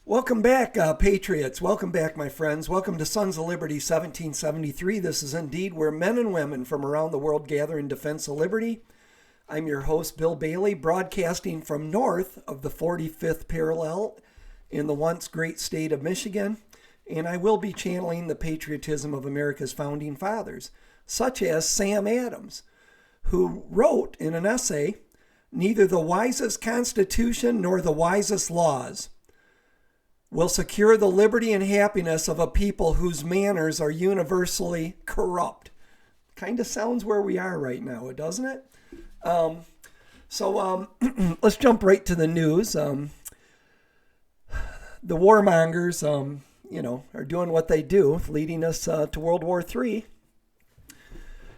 Welcome back, Patriots. Welcome back, my friends. Welcome to Sons of Liberty 1773. This is indeed where men and women from around the world gather in defense of liberty. I'm your host, Bill Bailey, broadcasting from north of the 45th parallel in the once great state of Michigan, and I will be channeling the patriotism of America's founding fathers, such as Sam Adams, who wrote in an essay, "Neither the wisest constitution nor the wisest laws will secure the liberty and happiness of a people whose manners are universally corrupt." Kind of sounds where we are right now, doesn't it? Let's jump right to the news. The warmongers, are doing what they do, leading us to World War III.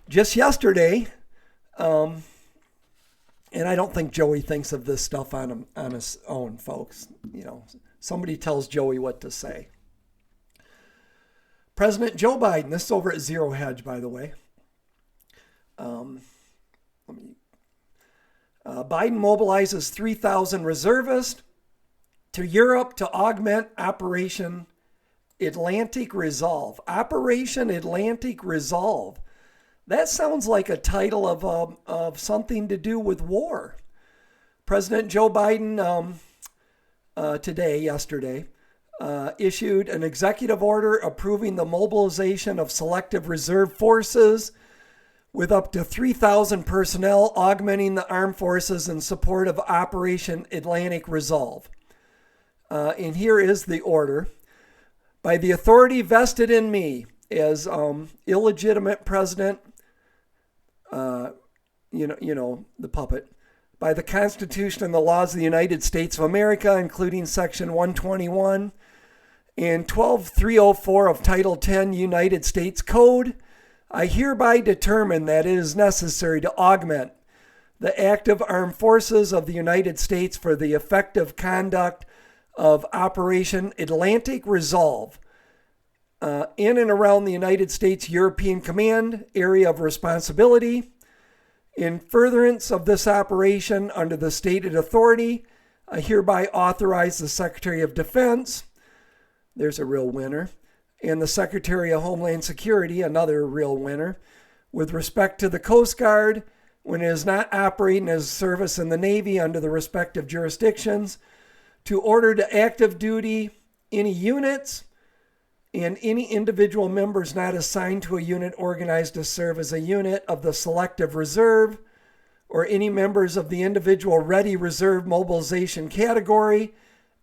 Just yesterday, and I don't think Joey thinks of this stuff on his own, folks. Somebody tells Joey what to say. President Joe Biden, this is over at Zero Hedge, by the way. Biden mobilizes 3,000 reservists to Europe to augment Operation Atlantic Resolve. Operation Atlantic Resolve. That sounds like a title of something to do with war. President Joe Biden yesterday, issued an executive order approving the mobilization of selective reserve forces with up to 3,000 personnel augmenting the armed forces in support of Operation Atlantic Resolve. And here is the order. By the authority vested in me as illegitimate president, the puppet, by the Constitution and the laws of the United States of America, including Section 121 and 12304 of Title 10 United States Code, I hereby determine that it is necessary to augment the active armed forces of the United States for the effective conduct of Operation Atlantic Resolve in and around the United States European Command area of responsibility. In furtherance of this operation under the stated authority, I hereby authorize the Secretary of Defense, there's a real winner, and the Secretary of Homeland Security, another real winner, with respect to the Coast Guard, when it is not operating as a service in the Navy under the respective jurisdictions, to order to active duty any units and any individual members not assigned to a unit organized to serve as a unit of the Selective Reserve or any members of the individual Ready Reserve Mobilization category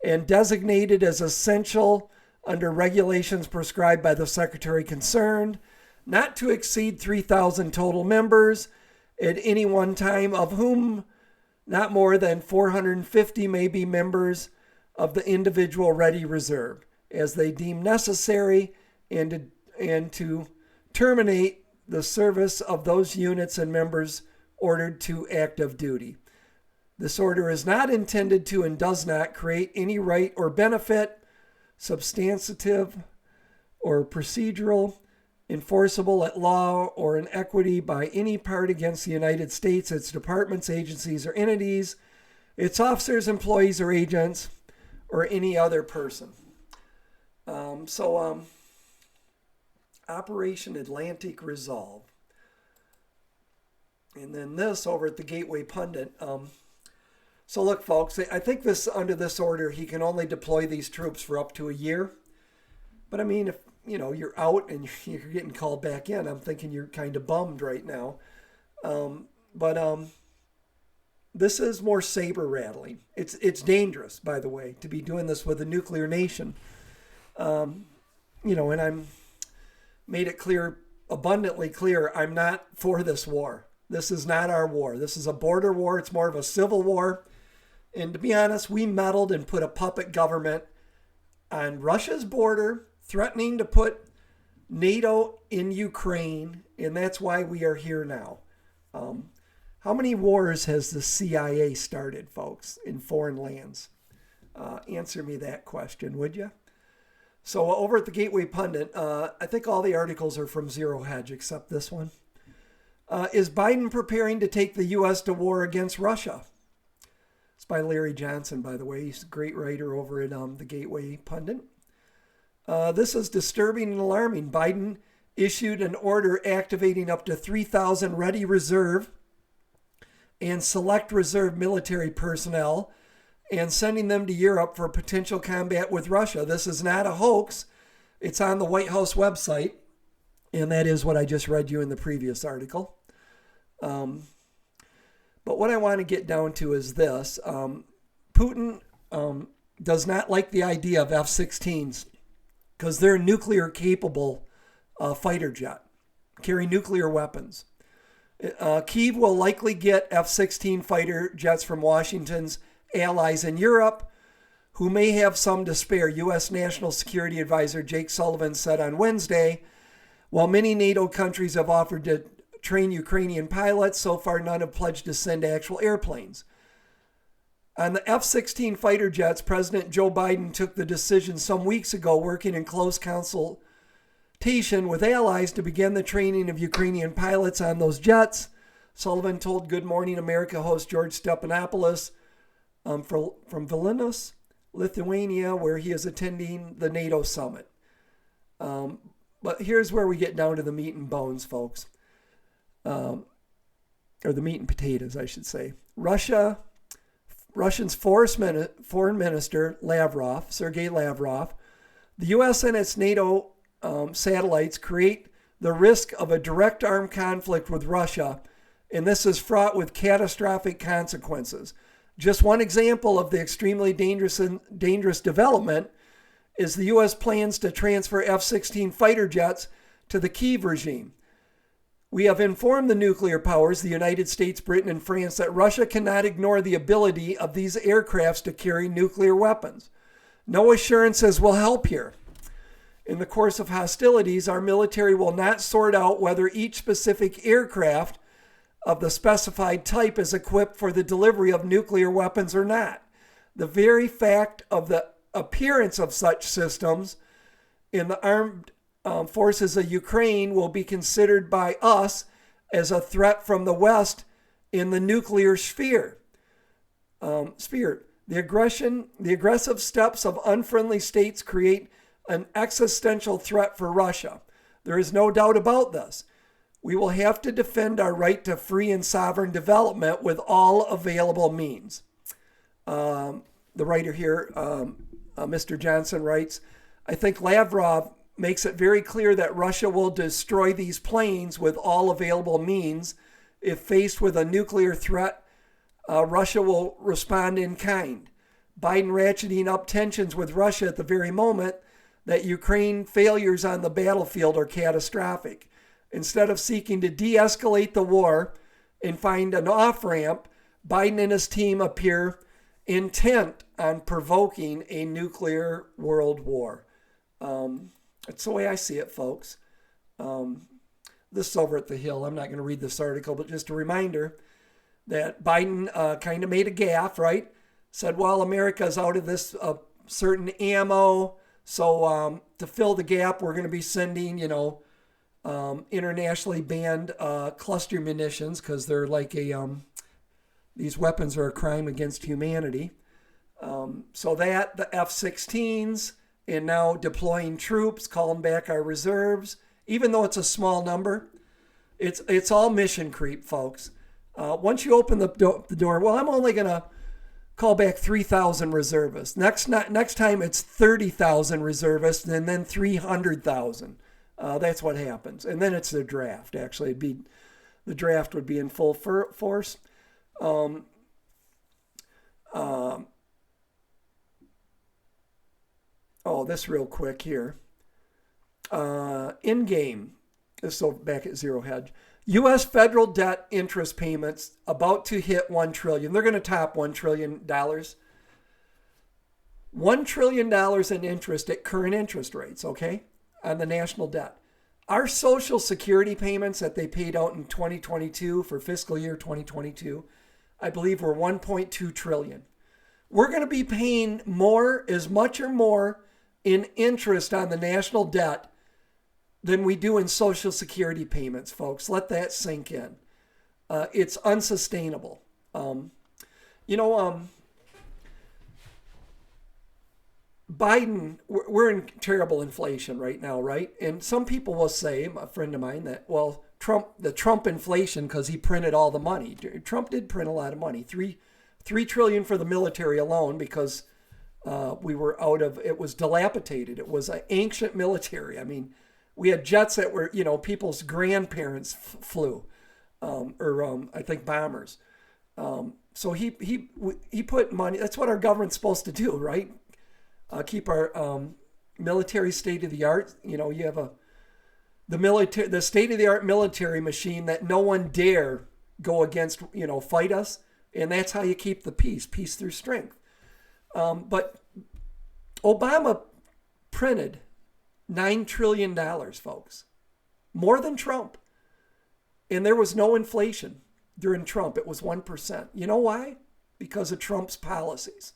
and designated as essential under regulations prescribed by the Secretary concerned, not to exceed 3,000 total members at any one time, of whom not more than 450 may be members of the individual Ready Reserve, as they deem necessary, and to terminate the service of those units and members ordered to active duty. This order is not intended to and does not create any right or benefit, substantive or procedural, enforceable at law or in equity by any part against the United States, its departments, agencies, or entities, its officers, employees, or agents, or any other person. Operation Atlantic Resolve. And then this over at the Gateway Pundit. So look, folks, I think under this order, he can only deploy these troops for up to a year. But I mean, if you're out and you're getting called back in, I'm thinking you're kind of bummed right now. This is more saber rattling. It's dangerous, by the way, to be doing this with a nuclear nation. And I'm made it clear, abundantly clear, I'm not for this war. This is not our war. This is a border war. It's more of a civil war. And to be honest, we meddled and put a puppet government on Russia's border, threatening to put NATO in Ukraine, and that's why we are here now. How many wars has the CIA started, folks, in foreign lands? Answer me that question, would you? So over at the Gateway Pundit, I think all the articles are from Zero Hedge except this one. Is Biden preparing to take the U.S. to war against Russia? It's by Larry Johnson, by the way. He's a great writer over at the Gateway Pundit. This is disturbing and alarming. Biden issued an order activating up to 3,000 ready reserve and select reserve military personnel and sending them to Europe for potential combat with Russia. This is not a hoax. It's on the White House website, and that is what I just read you in the previous article. But what I want to get down to is this. Putin does not like the idea of F-16s because they're nuclear capable fighter jet, carry nuclear weapons. Kyiv will likely get F-16 fighter jets from Washington's allies in Europe, who may have some to spare, U.S. National Security Advisor Jake Sullivan said on Wednesday. While many NATO countries have offered to train Ukrainian pilots, so far none have pledged to send actual airplanes. On the F-16 fighter jets, President Joe Biden took the decision some weeks ago, working in close consultation with allies to begin the training of Ukrainian pilots on those jets. Sullivan told Good Morning America host George Stephanopoulos from Vilnius, Lithuania, where he is attending the NATO summit. But here's where we get down to the meat and bones, folks. Or the meat and potatoes, I should say. Russia's foreign minister, Sergei Lavrov, the U.S. and its NATO satellites create the risk of a direct armed conflict with Russia, and this is fraught with catastrophic consequences. Just one example of the extremely dangerous development is the U.S. plans to transfer F-16 fighter jets to the Kyiv regime. We have informed the nuclear powers, the United States, Britain, and France, that Russia cannot ignore the ability of these aircrafts to carry nuclear weapons. No assurances will help here. In the course of hostilities, our military will not sort out whether each specific aircraft of the specified type is equipped for the delivery of nuclear weapons or not. The very fact of the appearance of such systems in the armed forces of Ukraine will be considered by us as a threat from the West in the nuclear sphere. The aggressive steps of unfriendly states create an existential threat for Russia. There is no doubt about this. We will have to defend our right to free and sovereign development with all available means. The writer here, Mr. Johnson, writes, I think Lavrov makes it very clear that Russia will destroy these planes with all available means. If faced with a nuclear threat, Russia will respond in kind. Biden ratcheting up tensions with Russia at the very moment that Ukraine failures on the battlefield are catastrophic. Instead of seeking to de-escalate the war and find an off-ramp, Biden and his team appear intent on provoking a nuclear world war. That's the way I see it, folks. This is over at the Hill. I'm not going to read this article, but just a reminder that Biden kind of made a gaffe, right? Said, well, America's out of this certain ammo, so to fill the gap, we're going to be sending, internationally banned cluster munitions because they're like these weapons are a crime against humanity. So that, the F-16s, and now deploying troops, calling back our reserves, even though it's a small number, it's all mission creep, folks. Once you open the door, well, I'm only going to call back 3,000 reservists. Next time it's 30,000 reservists, and then 300,000. That's what happens. And then it's the draft. Actually, the draft would be in full force. This real quick here. In-game, this is back at Zero Hedge. U.S. federal debt interest payments about to hit $1 trillion. They're going to top $1 trillion. $1 trillion in interest at current interest rates, okay, on the national debt. Our Social Security payments that they paid out in 2022 for fiscal year 2022, I believe were $1.2 trillion. We're going to be paying more, as much or more, in interest on the national debt than we do in Social Security payments, folks. Let that sink in. It's unsustainable. Biden, we're in terrible inflation right now, right? And some people will say, a friend of mine, that, well, the Trump inflation, because he printed all the money. Trump did print a lot of money, three trillion for the military alone, because we were out of, it was dilapidated. It was an ancient military. I mean, we had jets that were, people's grandparents flew, I think bombers. So he put money. That's what our government's supposed to do, right? Keep our military state of the art. You have the state of the art military machine that no one dare go against. Fight us, and that's how you keep the peace through strength. But Obama printed $9 trillion, folks, more than Trump, and there was no inflation during Trump. It was 1%. You know why? Because of Trump's policies.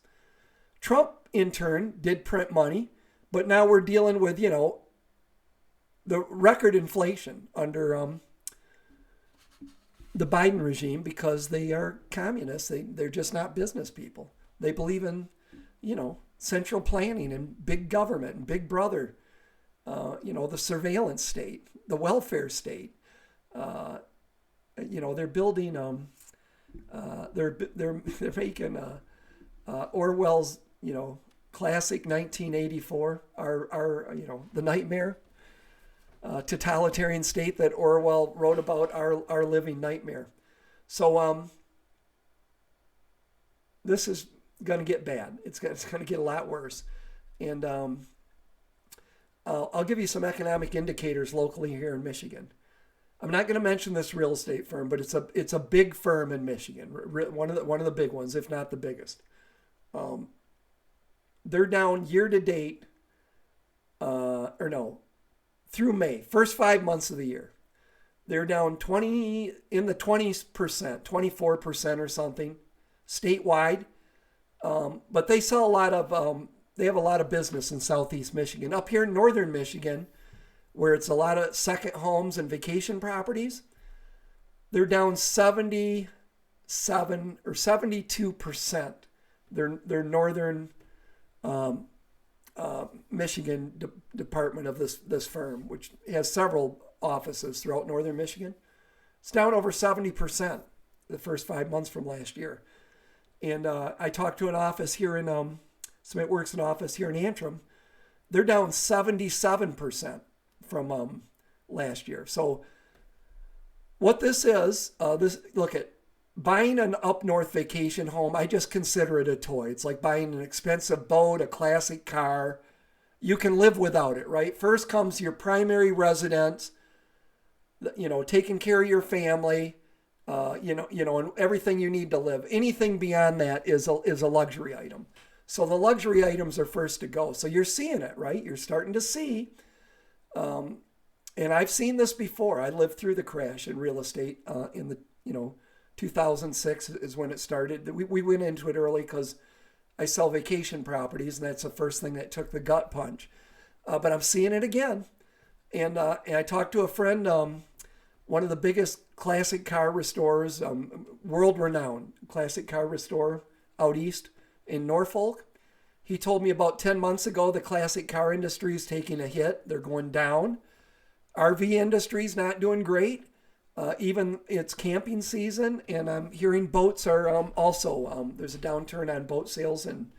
Trump, in turn, did print money, but now we're dealing with, the record inflation under the Biden regime, because they are communists. They're just not business people. They believe in, central planning and big government and big brother, the surveillance state, the welfare state. They're building, they're making Orwell's, classic 1984, our the nightmare, totalitarian state that Orwell wrote about, our living nightmare. So this is going to get bad. It's going to get a lot worse. And I'll give you some economic indicators locally here in Michigan. I'm not going to mention this real estate firm, but it's a big firm in Michigan, one of the big ones, if not the biggest. They're down year to date, through May, first 5 months of the year. They're down 20% 24% or something, statewide. But they sell a lot of, they have a lot of business in Southeast Michigan. Up here in Northern Michigan, where it's a lot of second homes and vacation properties, they're down 77 or 72%. They're Northern Michigan department of this firm, which has several offices throughout Northern Michigan. It's down over 70% the first 5 months from last year. And I talked to an office here in, Smith Works, an office here in Antrim. They're down 77% from last year. So what this is, look at buying an up north vacation home. I just consider it a toy. It's like buying an expensive boat, a classic car. You can live without it, right? First comes your primary residence, taking care of your family, and everything you need to live. Anything beyond that is a luxury item. So the luxury items are first to go. So you're seeing it, right? You're starting to see. And I've seen this before. I lived through the crash in real estate in the 2006 is when it started. We went into it early because I sell vacation properties, and that's the first thing that took the gut punch. But I'm seeing it again. And I talked to a friend, one of the biggest classic car restorers, world-renowned classic car restorer out east in Norfolk. He told me about 10 months ago the classic car industry is taking a hit. They're going down. RV industry's not doing great. Even it's camping season, and I'm hearing boats are also, there's a downturn on boat sales and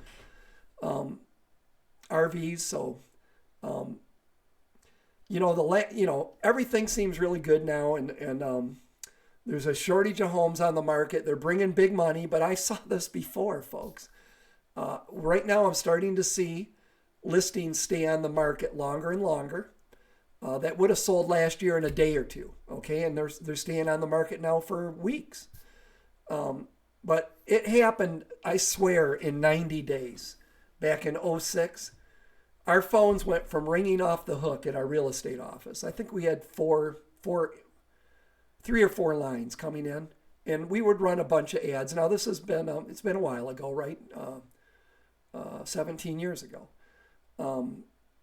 RVs. So, everything seems really good now, and there's a shortage of homes on the market. They're bringing big money, but I saw this before, folks. Right now, I'm starting to see listings stay on the market longer and longer. That would have sold last year in a day or two, okay? And they're staying on the market now for weeks. But it happened, I swear, in 90 days. Back in 2006, our phones went from ringing off the hook at our real estate office. I think we had three or four lines coming in, and we would run a bunch of ads. Now this has been, it's been a while ago, right? 17 years ago,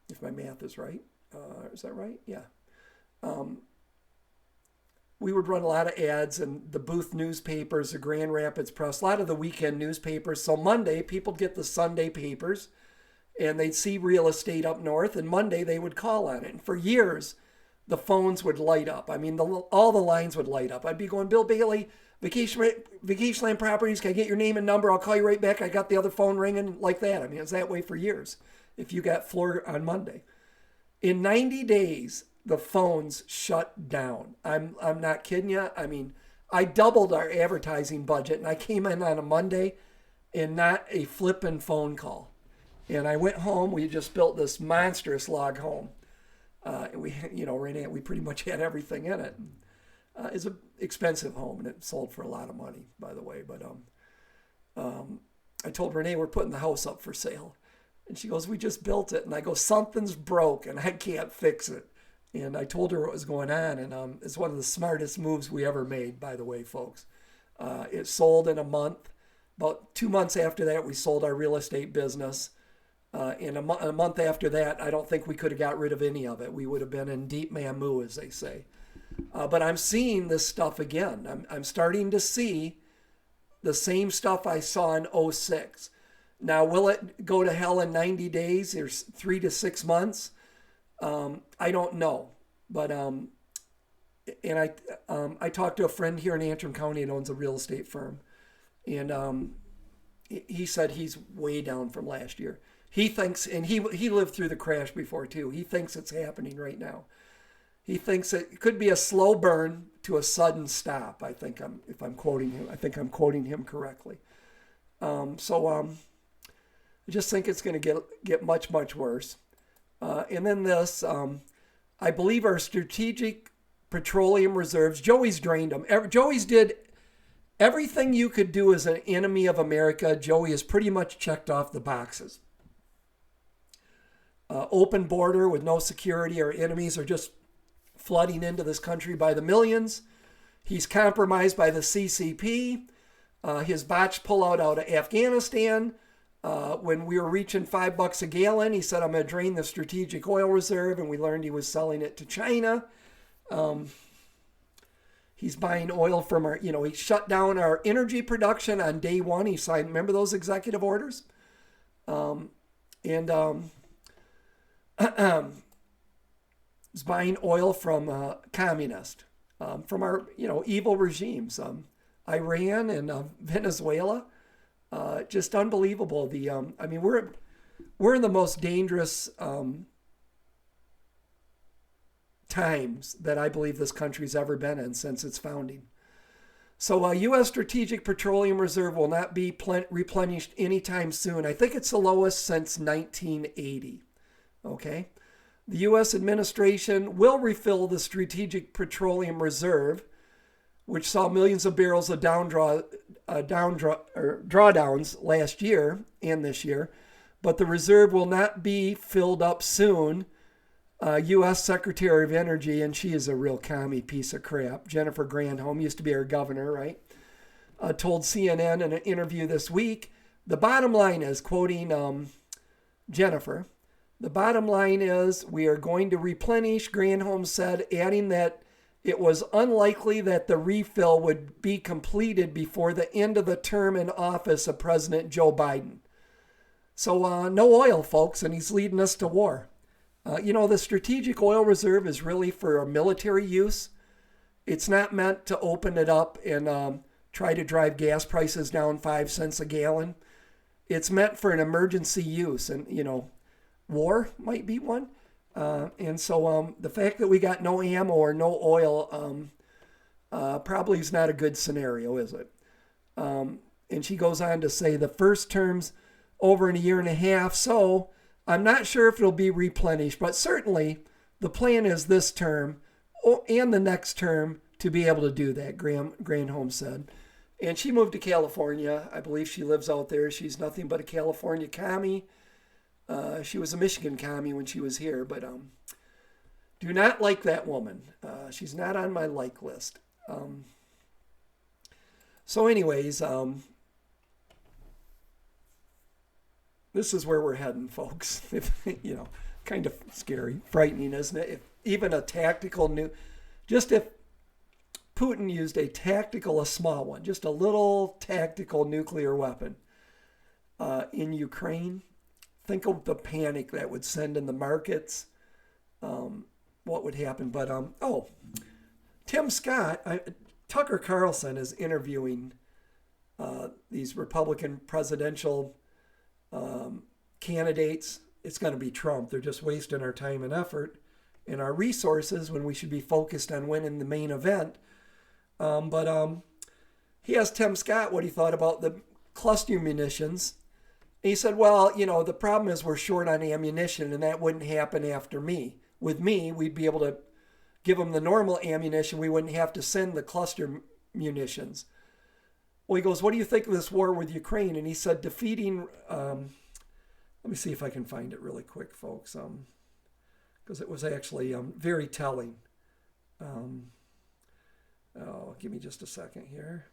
if my math is right. Is that right? Yeah. We would run a lot of ads in the Booth newspapers, the Grand Rapids Press, a lot of the weekend newspapers. So Monday, people get the Sunday papers, and they'd see real estate up north, and Monday they would call on it. And for years, the phones would light up. I mean, all the lines would light up. I'd be going, Bill Bailey, Vacation Land Properties, can I get your name and number? I'll call you right back. I got the other phone ringing like that. I mean, it was that way for years if you got floor on Monday. In 90 days, the phones shut down. I'm not kidding you. I mean, I doubled our advertising budget, and I came in on a Monday and not a flippin' phone call. And I went home. We just built this monstrous log home. And we, Renee, we pretty much had everything in it. It's an expensive home, and it sold for a lot of money, by the way. But I told Renee we're putting the house up for sale. And she goes, we just built it. And I go, something's broke, and I can't fix it. And I told her what was going on, and it's one of the smartest moves we ever made, by the way, folks. It sold in a month. About 2 months after that, we sold our real estate business. And a month after that, I don't think we could have got rid of any of it. We would have been in deep mamu, as they say. But I'm seeing this stuff again. I'm starting to see the same stuff I saw in '06. Now, will it go to hell in 90 days? There's 3 to 6 months. I don't know. But I talked to a friend here in Antrim County that owns a real estate firm. And he said he's way down from last year. He thinks, and he lived through the crash before too. He thinks it's happening right now. He thinks it could be a slow burn to a sudden stop. If I'm quoting him, I think I'm quoting him correctly. I just think it's going to get much, much worse. And then this, I believe our strategic petroleum reserves, Joey's drained them. Joey's did everything you could do as an enemy of America. Joey has pretty much checked off the boxes. Open border with no security. Our enemies are just flooding into this country by the millions. He's compromised by the CCP. His botched pullout out of Afghanistan. When we were reaching $5 a gallon, he said, I'm going to drain the strategic oil reserve, and we learned he was selling it to China. He's buying oil from he shut down our energy production on day one. He signed, remember those executive orders? He's buying oil from communists, from our, evil regimes, Iran and Venezuela. Just unbelievable. We're in the most dangerous times that I believe this country's ever been in since its founding. So U.S. Strategic Petroleum Reserve will not be replenished anytime soon. I think it's the lowest since 1980. Okay? The U.S. administration will refill the Strategic Petroleum Reserve, which saw millions of barrels of drawdowns last year and this year, but the reserve will not be filled up soon. U.S. Secretary of Energy, and she is a real commie piece of crap, Jennifer Granholm, used to be our governor, right? Told CNN in an interview this week, the bottom line is, quoting Jennifer, the bottom line is we are going to replenish, Granholm said, adding that it was unlikely that the refill would be completed before the end of the term in office of President Joe Biden. So no oil, folks, and he's leading us to war. The strategic oil reserve is really for a military use. It's not meant to open it up and try to drive gas prices down 5 cents a gallon. It's meant for an emergency use, and, war might be one. And so the fact that we got no ammo or no oil probably is not a good scenario, is it? And she goes on to say the first term's over in a year and a half, so I'm not sure if it'll be replenished, but certainly the plan is this term and the next term to be able to do that, Granholm said. And she moved to California. I believe she lives out there. She's nothing but a California commie. She was a Michigan commie when she was here, but do not like that woman. She's not on my like list. So anyways, this is where we're heading, folks. Kind of scary, frightening, isn't it? If even a tactical if Putin used a small one, just a little tactical nuclear weapon in Ukraine, think of the panic that would send in the markets. What would happen? But Tim Scott, Tucker Carlson is interviewing these Republican presidential candidates. It's going to be Trump. They're just wasting our time and effort and our resources when we should be focused on winning the main event. But he asked Tim Scott what he thought about the cluster munitions. And he said, well, the problem is we're short on ammunition, and that wouldn't happen after me. With me, we'd be able to give them the normal ammunition. We wouldn't have to send the cluster munitions. Well, he goes, what do you think of this war with Ukraine? And he said, defeating, let me see if I can find it really quick, folks, because it was actually very telling. Give me just a second here.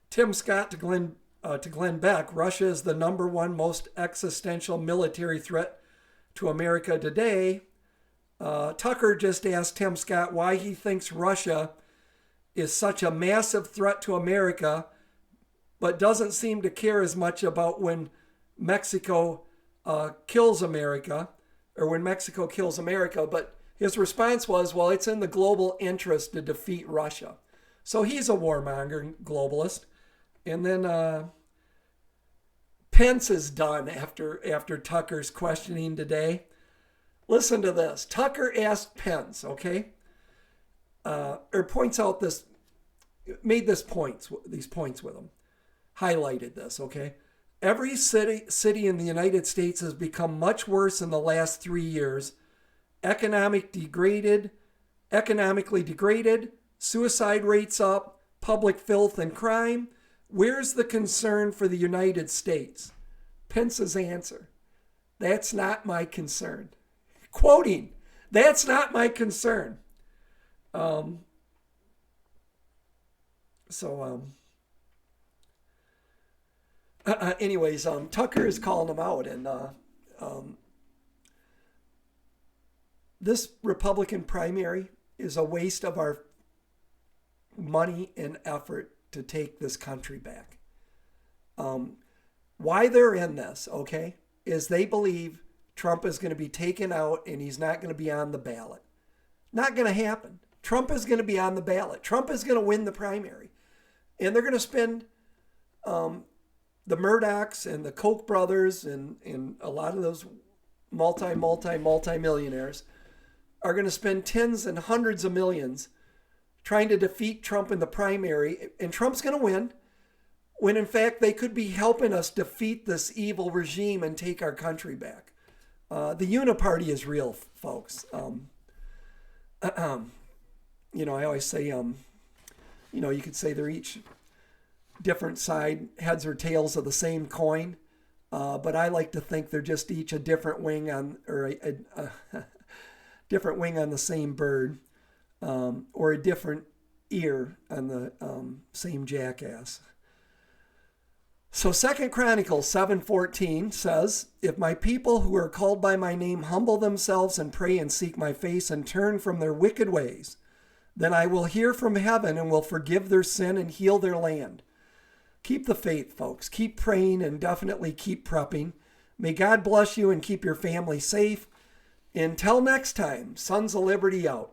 Tim Scott to Glenn Beck, Russia is the number one most existential military threat to America today. Tucker just asked Tim Scott why he thinks Russia is such a massive threat to America, but doesn't seem to care as much about when Mexico kills America, or when Mexico kills America. But his response was, well, it's in the global interest to defeat Russia. So he's a warmonger, globalist. And then Pence is done after Tucker's questioning today. Listen to this. Tucker asked Pence, okay, or points out this, made these points with him, highlighted this, okay. Every city in the United States has become much worse in the last 3 years. Economically degraded, suicide rates up, public filth and crime. Where's the concern for the United States? Pence's answer, that's not my concern. Quoting, that's not my concern. Anyways, Tucker is calling him out, and this Republican primary is a waste of our money and effort to take this country back. Why they're in this, okay, is they believe Trump is going to be taken out and he's not going to be on the ballot. Not going to happen. Trump is going to be on the ballot. Trump is going to win the primary. And they're going to spend, the Murdochs and the Koch brothers and a lot of those multi-millionaires are going to spend tens and hundreds of millions trying to defeat Trump in the primary. And Trump's going to win, when in fact they could be helping us defeat this evil regime and take our country back. The uniparty is real, folks. I always say, you could say they're each different side, heads or tails of the same coin. But I like to think they're just each a different wing on, or a different wing on the same bird, or a different ear on the same jackass. So 2 Chronicles 7:14 says, if my people who are called by my name humble themselves and pray and seek my face and turn from their wicked ways, then I will hear from heaven and will forgive their sin and heal their land. Keep the faith, folks. Keep praying and definitely keep prepping. May God bless you and keep your family safe. Until next time, Sons of Liberty out.